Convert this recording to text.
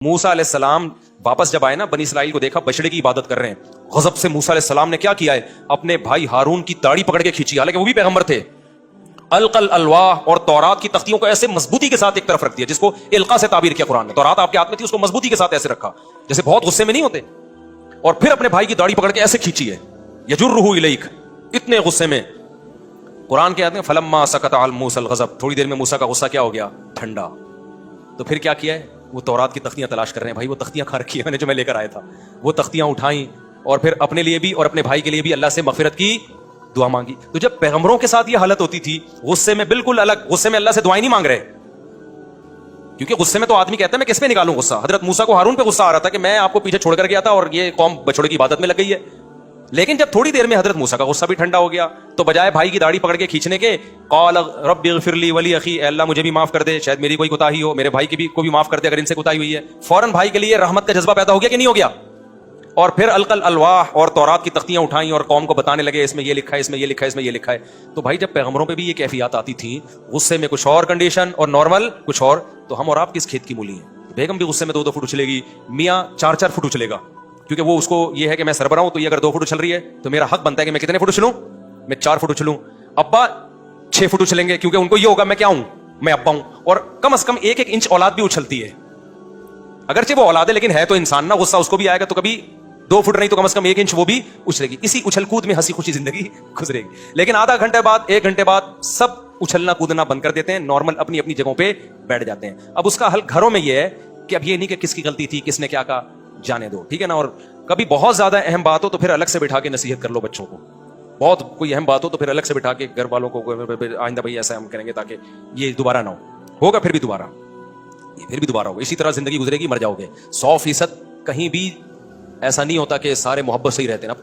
موسیٰ علیہ السلام واپس جب آئے نا، بنی اسرائیل کو دیکھا بچڑے کی عبادت کر رہے ہیں، غضب سے موسیٰ علیہ السلام نے کیا کیا ہے، اپنے بھائی ہارون کی داڑھی پکڑ کے کھینچی، حالانکہ وہ بھی پیغمبر تھے۔ القل الواح، اور تورات کی تختیوں کو ایسے مضبوطی کے ساتھ ایک طرف رکھ دیا، جس کو القا سے تعبیر کیا قرآن نے۔ تورات آپ کے ہاتھ میں تھی، اس کو مضبوطی کے ساتھ ایسے رکھا جیسے بہت غصے میں نہیں ہوتے، اور پھر اپنے بھائی کی داڑھی پکڑ کے ایسے کھینچی ہے، یجرہ الیک، اتنے غصے میں۔ قرآن کے آیت میں فلما سکت عن موسیٰ الغضب، تھوڑی دیر میں موسیٰ کا غصہ کیا ہو گیا، ٹھنڈا۔ تو پھر کیا کیا ہے، وہ تورات کی تختیاں تلاش کر رہے ہیں، بھائی وہ تختیاں کھا رکھی ہیں میں نے جو میں لے کر آیا تھا، وہ تختیاں اٹھائیں اور پھر اپنے لیے بھی اور اپنے بھائی کے لیے بھی اللہ سے مغفرت کی دعا مانگی۔ تو جب پیغمبروں کے ساتھ یہ حالت ہوتی تھی، غصے میں بالکل الگ، غصے میں اللہ سے دعائیں نہیں مانگ رہے، کیونکہ غصے میں تو آدمی کہتا ہے میں کس پہ نکالوں غصہ۔ حضرت موسیٰ کو ہارون پہ غصہ آ رہا تھا کہ میں آپ کو پیچھے چھوڑ کر گیا تھا اور یہ قوم بچڑے کی عبادت میں لگ گئی ہے، لیکن جب تھوڑی دیر میں حضرت موسیٰ کا غصہ بھی ٹھنڈا ہو گیا تو بجائے بھائی کی داڑھی پکڑ کے کھینچنے کے، قال رب اغفر لی ولی اخی، اے اللہ مجھے بھی معاف کر دے، شاید میری کوئی کوتاہی ہو، میرے بھائی کی بھی کو بھی معاف کر دے اگر ان سے کوتاہی ہوئی ہے۔ فوراً بھائی کے لیے رحمت کا جذبہ پیدا ہو گیا کہ نہیں ہو گیا؟ اور پھر القل الواح، اور تورات کی تختیاں اٹھائیں اور قوم کو بتانے لگے اس میں یہ لکھا ہے، اس میں یہ لکھا ہے، اس میں یہ لکھا ہے۔ تو بھائی جب پیغمبروں پہ بھی یہ کیفیات آتی تھیں، غصے میں کچھ اور کنڈیشن اور نارمل کچھ اور، تو ہم اور آپ کس کھیت کی مولی ہیں؟ بیگم بھی غصے میں 2 فٹ اچھلے گی، میاں 4 فٹ اچھلے گا، کیونکہ وہ اس کو یہ ہے کہ میں سربراہ ہوں، تو یہ اگر 2 فٹ اچھل رہی ہے تو میرا حق بنتا ہے کہ میں کتنے فٹ اچھلوں، میں 4 فٹ اچھلوں۔ ابا 6 فٹ اچھلیں گے، کیونکہ ان کو یہ ہوگا میں کیا ہوں، میں ابا ہوں، اور کم از کم 1 انچ اولاد بھی اچھلتی ہے، اگرچہ وہ اولاد ہے لیکن ہے تو انسان نا، غصہ اس کو بھی آئے گا تو کبھی 2 فٹ نہیں تو کم از کم 1 انچ وہ بھی اچھلے گی۔ اسی اچھل کود میں ہنسی خوشی زندگی گزرے گی، لیکن آدھا گھنٹے بعد 1 گھنٹے بعد سب اچھلنا کودنا بند کر دیتے ہیں، نارمل اپنی اپنی جگہوں پہ بیٹھ جاتے ہیں۔ اب اس کا حل گھروں میں یہ ہے کہ اب یہ نہیں کہ کس کی غلطی تھی، کس نے کیا کہا، جانے دو، ٹھیک ہے نا۔ اور کبھی بہت زیادہ اہم بات ہو تو پھر الگ سے بٹھا کے نصیحت کر لو بچوں کو، بہت کوئی اہم بات ہو تو پھر الگ سے بٹھا کے گھر والوں کو، آئندہ بھائی ایسا ہم کریں گے تاکہ یہ دوبارہ نہ ہوگا، پھر بھی دوبارہ ہوگا، اسی طرح زندگی گزرے گی، مر جاؤ گے۔ 100% کہیں بھی ایسا نہیں ہوتا کہ سارے محبت سے ہی رہتے نا۔